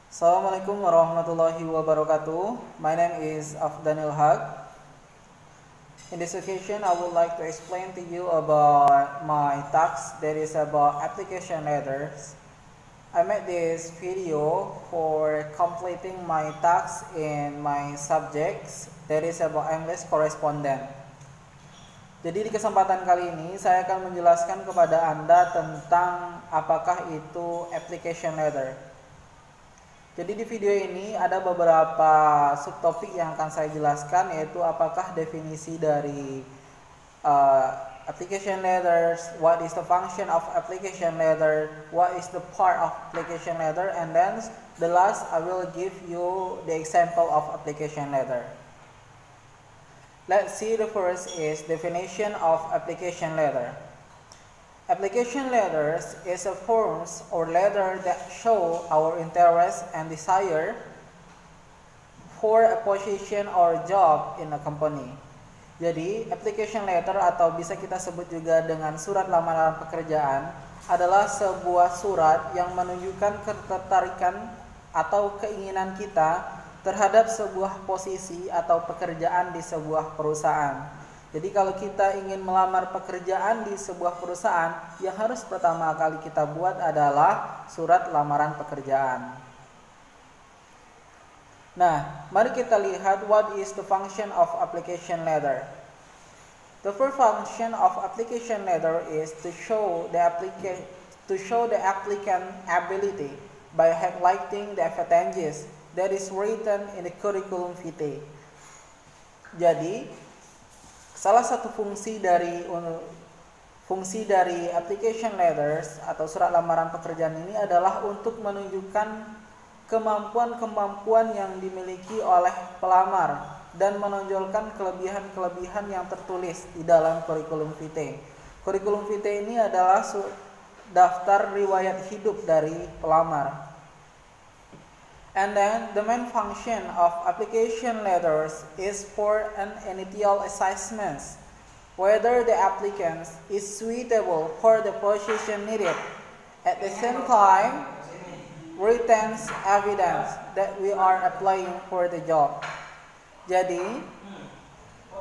Assalamualaikum warahmatullahi wabarakatuh. My name is Afdanil Haq. In this occasion, I would like to explain to you about my task that is about application letters. I made this video for completing my task in my subjects that is about English correspondent. Jadi di kesempatan kali ini saya akan menjelaskan kepada Anda tentang apakah itu application letter. Jadi di video ini ada beberapa subtopik yang akan saya jelaskan, yaitu apakah definisi dari application letters, what is the function of application letter, what is the part of application letter, and then the last I will give you the example of application letter. Let's see, the first is definition of application letter. Application letters is a forms or letter that show our interest and desire for a position or job in a company. Jadi, application letter atau bisa kita sebut juga dengan surat lamaran pekerjaan adalah sebuah surat yang menunjukkan ketertarikan atau keinginan kita terhadap sebuah posisi atau pekerjaan di sebuah perusahaan. Jadi kalau kita ingin melamar pekerjaan di sebuah perusahaan, yang harus pertama kali kita buat adalah surat lamaran pekerjaan. Nah, mari kita lihat what is the function of application letter. The first function of application letter is to show the applicant ability by highlighting the advantages that is written in the curriculum vitae. Jadi, salah satu fungsi dari application letters atau surat lamaran pekerjaan ini adalah untuk menunjukkan kemampuan-kemampuan yang dimiliki oleh pelamar dan menonjolkan kelebihan-kelebihan yang tertulis di dalam curriculum vitae. Curriculum vitae ini adalah daftar riwayat hidup dari pelamar. And then the main function of application letters is for an initial assessment whether the applicant is suitable for the position needed. At the same time, written evidence that we are applying for the job. Jadi,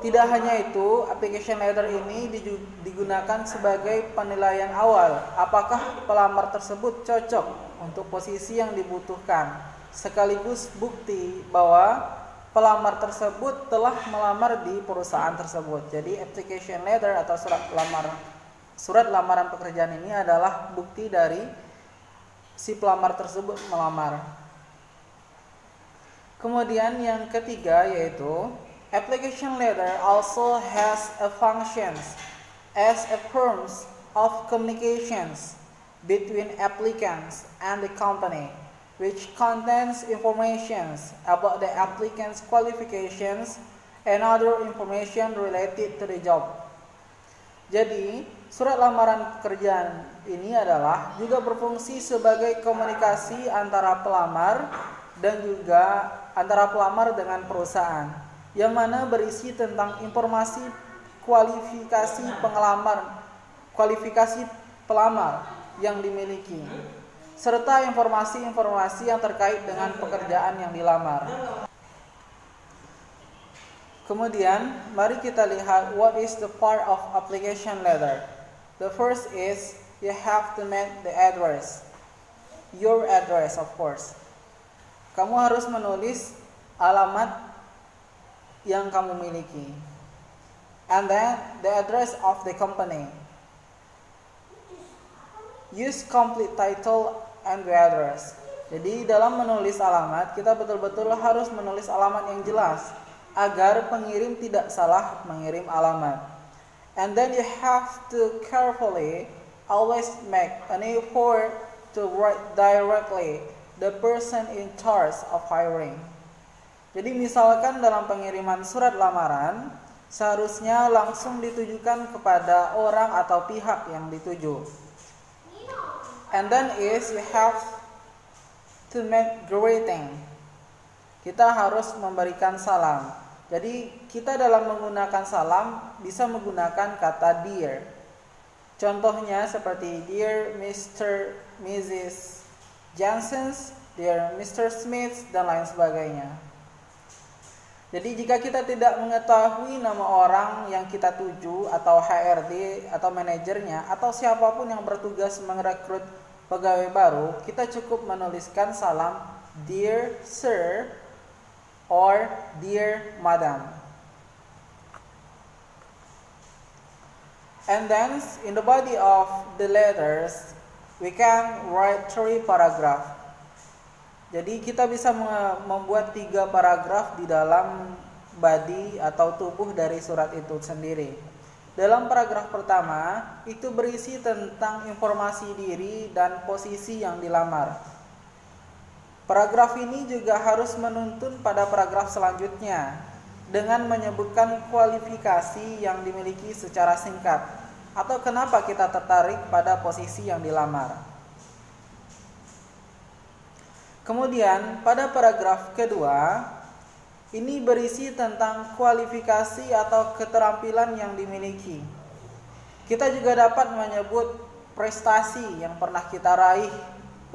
tidak hanya itu, application letter ini digunakan sebagai penilaian awal apakah pelamar tersebut cocok untuk posisi yang dibutuhkan, sekaligus bukti bahwa pelamar tersebut telah melamar di perusahaan tersebut. Jadi application letter atau surat lamaran pekerjaan ini adalah bukti dari si pelamar tersebut melamar. Kemudian yang ketiga yaitu application letter also has a functions as a forms of communications between applicants and the company, which contains information about the applicant's qualifications and other information related to the job. Jadi, surat lamaran pekerjaan ini adalah juga berfungsi sebagai komunikasi antara pelamar dan juga antara pelamar dengan perusahaan, yang mana berisi tentang informasi kualifikasi pelamar yang dimiliki, serta informasi-informasi yang terkait dengan pekerjaan yang dilamar. Kemudian, mari kita lihat what is the part of application letter. The first is you have to make the address. Your address, of course. Kamu harus menulis alamat yang kamu miliki. And then the address of the company. Use complete title and the address. Jadi dalam menulis alamat, kita betul-betul harus menulis alamat yang jelas agar pengirim tidak salah mengirim alamat. And then you have to carefully always make an effort to write directly the person in charge of hiring. Jadi misalkan dalam pengiriman surat lamaran, seharusnya langsung ditujukan kepada orang atau pihak yang dituju. And then is you have to make greeting. Kita harus memberikan salam. Jadi kita dalam menggunakan salam bisa menggunakan kata dear. Contohnya seperti dear Mr. Mrs. Johnsons, Dear Mr. Smith, dan lain sebagainya. Jadi jika kita tidak mengetahui nama orang yang kita tuju atau HRD atau manajernya atau siapapun yang bertugas merekrut pegawai baru, kita cukup menuliskan salam Dear Sir or Dear Madam. And then in the body of the letters, we can write 3 paragraph. Jadi kita bisa membuat 3 paragraf di dalam body atau tubuh dari surat itu sendiri. Dalam paragraf pertama, itu berisi tentang informasi diri dan posisi yang dilamar. Paragraf ini juga harus menuntun pada paragraf selanjutnya dengan menyebutkan kualifikasi yang dimiliki secara singkat atau kenapa kita tertarik pada posisi yang dilamar. Kemudian pada paragraf kedua, ini berisi tentang kualifikasi atau keterampilan yang dimiliki. Kita juga dapat menyebut prestasi yang pernah kita raih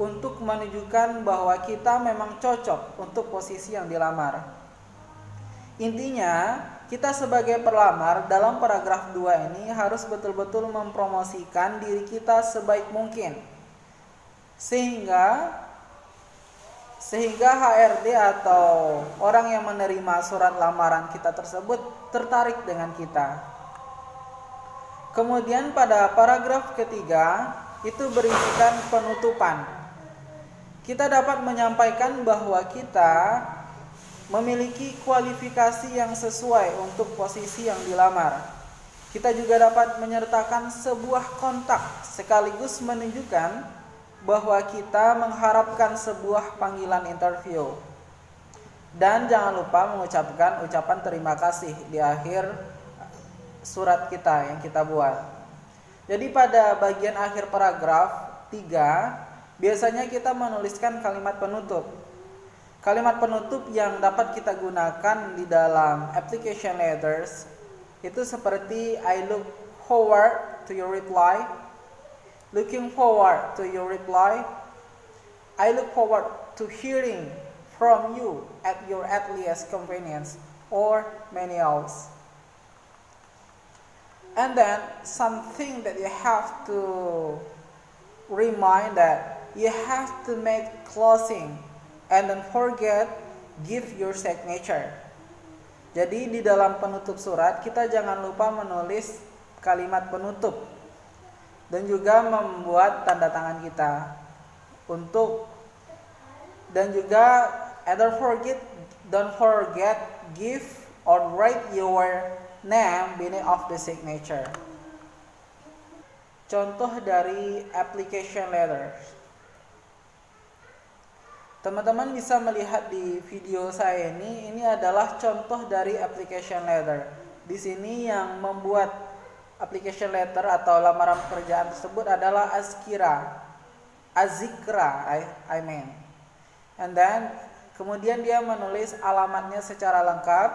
untuk menunjukkan bahwa kita memang cocok untuk posisi yang dilamar. Intinya, kita sebagai pelamar dalam paragraf 2 ini harus betul-betul mempromosikan diri kita sebaik mungkin. Sehingga HRD atau orang yang menerima surat lamaran kita tersebut tertarik dengan kita. Kemudian pada paragraf ketiga itu berisikan penutupan. Kita dapat menyampaikan bahwa kita memiliki kualifikasi yang sesuai untuk posisi yang dilamar. Kita juga dapat menyertakan sebuah kontak sekaligus menunjukkan bahwa kita mengharapkan sebuah panggilan interview. Dan jangan lupa mengucapkan ucapan terima kasih di akhir surat kita yang kita buat. Jadi pada bagian akhir paragraf 3, biasanya kita menuliskan kalimat penutup. Kalimat penutup yang dapat kita gunakan di dalam application letters itu seperti I look forward to your reply, looking forward to your reply, I look forward to hearing from you at your earliest convenience, or many else. And then something that you have to remind that you have to make closing. And don't forget, give your signature. Jadi di dalam penutup surat kita jangan lupa menulis kalimat penutup dan juga membuat tanda tangan kita dan juga don't forget give or write your name beneath of the signature. Contoh dari application letters. Teman-teman bisa melihat di video saya ini adalah contoh dari application letter. Di sini yang membuat application letter atau lamaran pekerjaan tersebut adalah Azikra, I mean. And then kemudian dia menulis alamatnya secara lengkap.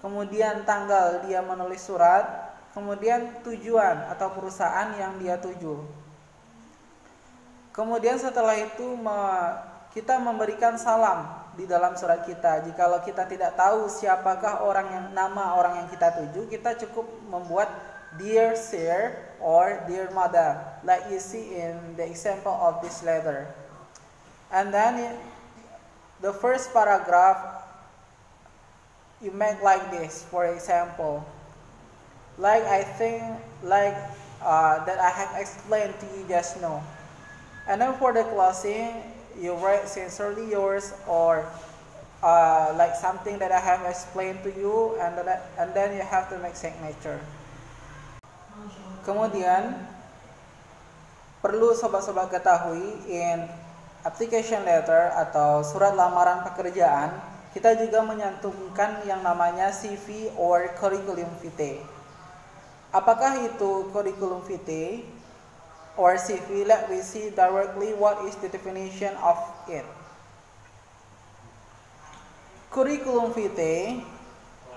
Kemudian tanggal dia menulis surat, kemudian tujuan atau perusahaan yang dia tuju. Kemudian setelah itu kita memberikan salam di dalam surat kita. Jikalau kita tidak tahu siapakah nama orang yang kita tuju, kita cukup membuat Dear Sir or Dear Madam, like you see in the example of this letter. And then the first paragraph you make like this, for example, like that I have explained to you just now. And then for the closing, you write sincerely yours or like something that I have explained to you, and then you have to make signature. Kemudian perlu sobat-sobat ketahui, in application letter atau surat lamaran pekerjaan, kita juga menyantumkan yang namanya CV or curriculum vitae. Apakah itu curriculum vitae or CV? Let me see directly what is the definition of it. Curriculum vitae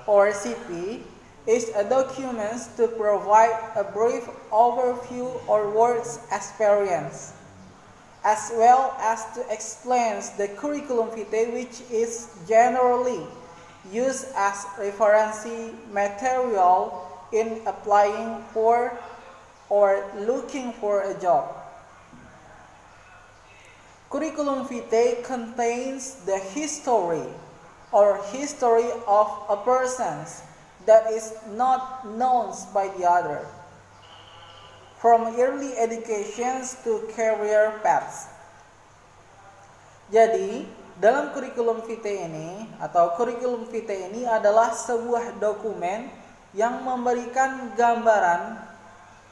or CV is a document to provide a brief overview or work experience as well as to explain the curriculum vitae, which is generally used as reference material in applying for or looking for a job. Curriculum vitae contains the history of a person that is not known by the other, from early educations to career paths. Jadi, dalam kurikulum vitae ini atau kurikulum vitae ini adalah sebuah dokumen yang memberikan gambaran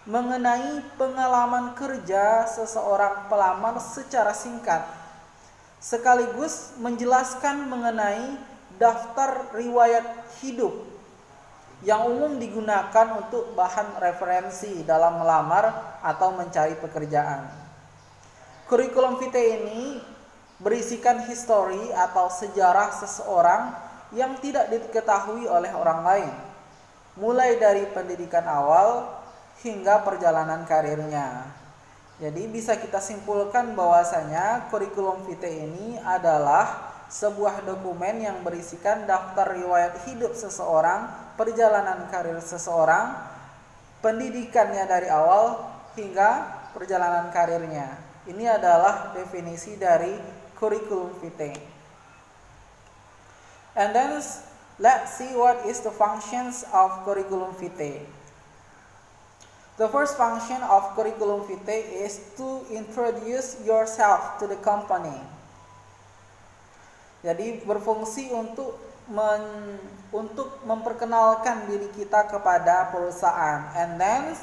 mengenai pengalaman kerja seseorang pelamar secara singkat, sekaligus menjelaskan mengenai daftar riwayat hidup yang umum digunakan untuk bahan referensi dalam melamar atau mencari pekerjaan. Kurikulum vitae ini berisikan histori atau sejarah seseorang yang tidak diketahui oleh orang lain, mulai dari pendidikan awal hingga perjalanan karirnya. Jadi bisa kita simpulkan bahwasanya kurikulum vitae ini adalah sebuah dokumen yang berisikan daftar riwayat hidup seseorang, perjalanan karir seseorang, pendidikannya dari awal hingga perjalanan karirnya. Ini adalah definisi dari kurikulum vitae. And then let's see what is the functions of curriculum vitae. The first function of curriculum vitae is to introduce yourself to the company. Jadi berfungsi untuk memperkenalkan diri kita kepada perusahaan. And then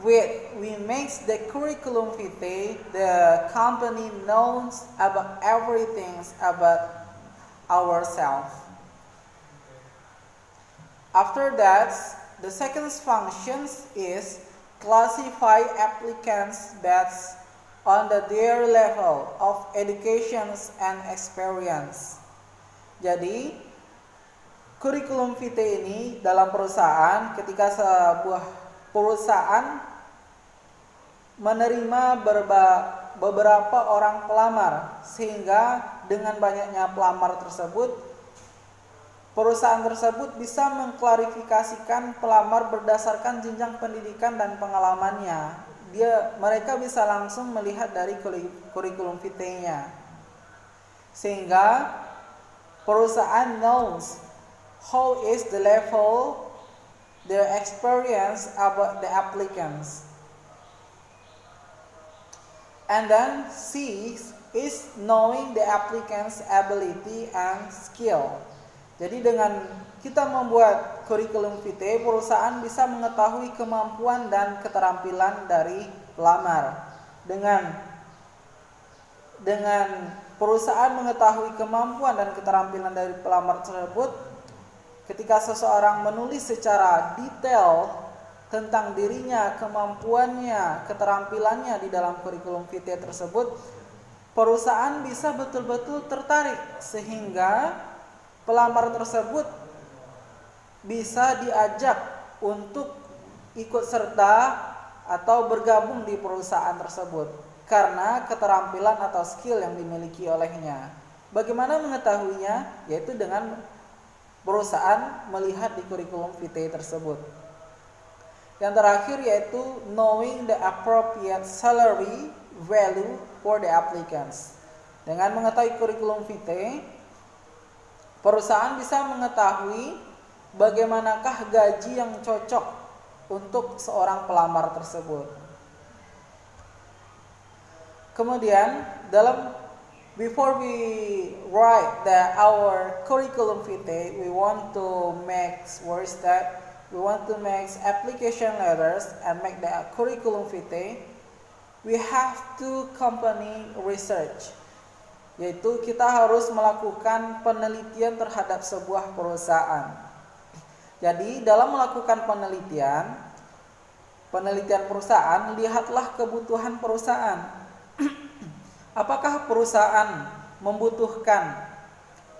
we make the curriculum vitae, the company knows about everything about ourselves. After that, the second function is classify applicants based on their level of education and experience. Jadi, kurikulum vitae ini dalam perusahaan, ketika sebuah perusahaan menerima beberapa orang pelamar, sehingga dengan banyaknya pelamar tersebut, perusahaan tersebut bisa mengklarifikasikan pelamar berdasarkan jenjang pendidikan dan pengalamannya. Mereka bisa langsung melihat dari kurikulum vitae-nya, sehingga perusahaan knows how is the level, their experience about the applicants. And then C is knowing the applicant's ability and skill. Jadi dengan kita membuat kurikulum vitae, perusahaan bisa mengetahui kemampuan dan keterampilan dari pelamar. Dengan perusahaan mengetahui kemampuan dan keterampilan dari pelamar tersebut, ketika seseorang menulis secara detail tentang dirinya, kemampuannya, keterampilannya di dalam kurikulum vitae tersebut, perusahaan bisa betul-betul tertarik sehingga pelamar tersebut bisa diajak untuk ikut serta atau bergabung di perusahaan tersebut karena keterampilan atau skill yang dimiliki olehnya. Bagaimana mengetahuinya? Yaitu dengan perusahaan melihat di kurikulum vitae tersebut. Yang terakhir yaitu knowing the appropriate salary value for the applicants. Dengan mengetahui kurikulum vitae, perusahaan bisa mengetahui bagaimanakah gaji yang cocok untuk seorang pelamar tersebut. Kemudian before we write our curriculum vitae, we want to make application letters and make the curriculum vitae. We have to company research, yaitu kita harus melakukan penelitian terhadap sebuah perusahaan. Jadi dalam melakukan penelitian perusahaan, lihatlah kebutuhan perusahaan. Apakah perusahaan membutuhkan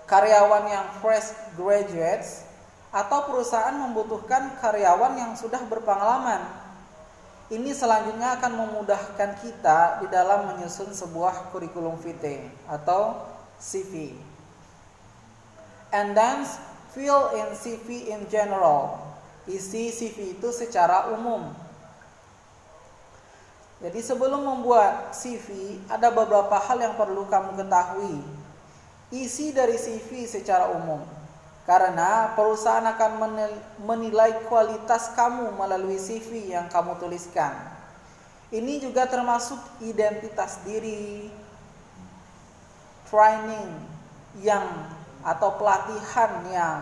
karyawan yang fresh graduates atau perusahaan membutuhkan karyawan yang sudah berpengalaman? Ini selanjutnya akan memudahkan kita di dalam menyusun sebuah kurikulum vitae atau CV. And then fill in CV in general. Isi CV itu secara umum. Jadi sebelum membuat CV, ada beberapa hal yang perlu kamu ketahui. Isi dari CV secara umum. Karena perusahaan akan menilai kualitas kamu melalui CV yang kamu tuliskan. Ini juga termasuk identitas diri, training atau pelatihan yang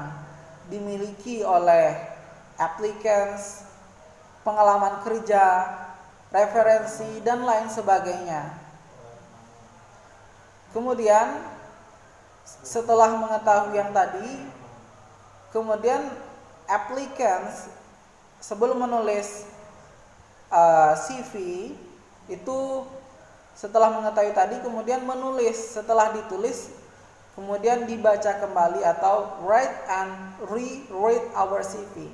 dimiliki oleh applicants, pengalaman kerja, referensi, dan lain sebagainya. Kemudian setelah mengetahui yang tadi, kemudian applicants sebelum menulis CV itu setelah mengetahui tadi kemudian menulis, setelah ditulis kemudian dibaca kembali atau write and reread our CV.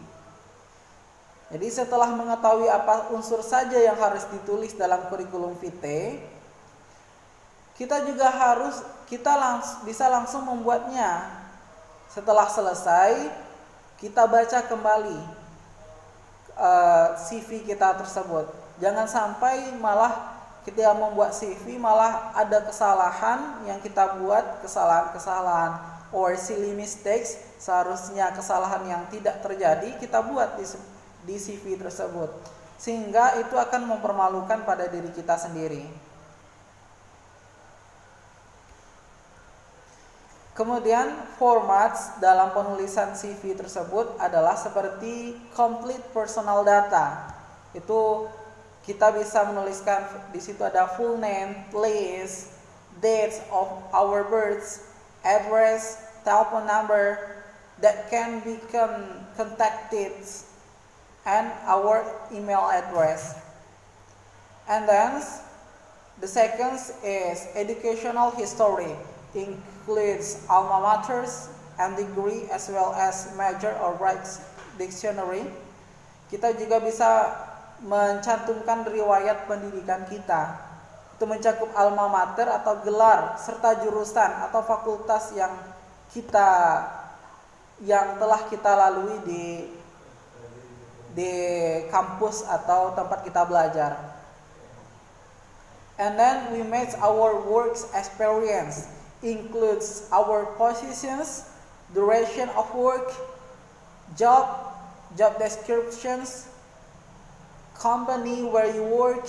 Jadi setelah mengetahui apa unsur saja yang harus ditulis dalam kurikulum vitae, kita bisa langsung membuatnya. Setelah selesai, kita baca kembali CV kita tersebut. Jangan sampai malah kita membuat CV malah ada kesalahan yang kita buat, kesalahan-kesalahan or silly mistakes. Seharusnya kesalahan yang tidak terjadi kita buat di CV tersebut, sehingga itu akan mempermalukan pada diri kita sendiri. Kemudian formats dalam penulisan CV tersebut adalah seperti complete personal data. Itu kita bisa menuliskan di situ ada full name, place, dates of our births, address, telephone number that can be contacted, and our email address. And then the second is educational history. Includes alma maters and degree as well as major or rights dictionary. Kita juga bisa mencantumkan riwayat pendidikan kita. Itu mencakup alma mater atau gelar serta jurusan atau fakultas yang telah kita lalui di kampus atau tempat kita belajar. And then we match our works experience. Includes our positions, duration of work, job descriptions, company where you work,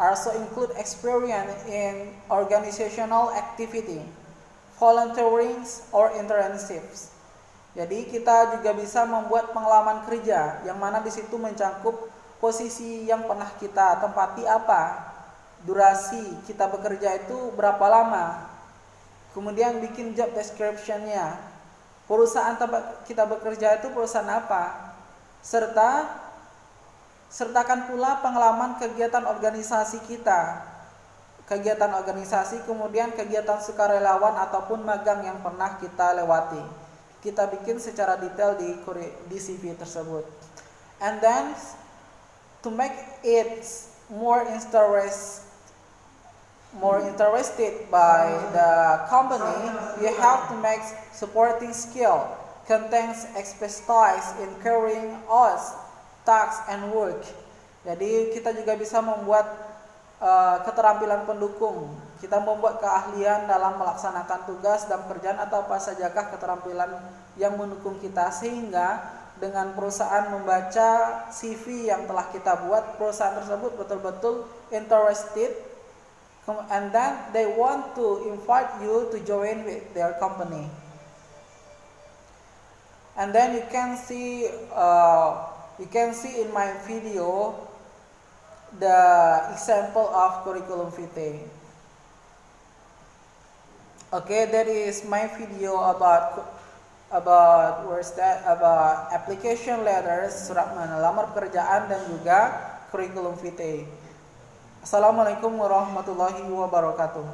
also include experience in organizational activity, volunteering or internships. Jadi kita juga bisa membuat pengalaman kerja yang mana di situ mencakup posisi yang pernah kita tempati apa, durasi kita bekerja itu berapa lama. Kemudian bikin job description-nya. Perusahaan tempat kita bekerja itu perusahaan apa? Sertakan pula pengalaman kegiatan organisasi kita. Kegiatan organisasi, kemudian kegiatan sukarelawan ataupun magang yang pernah kita lewati. Kita bikin secara detail di CV tersebut. And then to make it more interested by the company, you have to make supporting skill, contains expertise in carrying out tasks and work. Jadi kita juga bisa membuat keterampilan pendukung. Kita membuat keahlian dalam melaksanakan tugas dan pekerjaan atau apa sajakah keterampilan yang mendukung kita, sehingga dengan perusahaan membaca CV yang telah kita buat, perusahaan tersebut betul-betul interested. And then they want to invite you to join with their company. And then you can see in my video the example of curriculum vitae. Okay, that is my video about application letters, surat melamar pekerjaan, dan juga curriculum vitae. Assalamualaikum warahmatullahi wabarakatuh.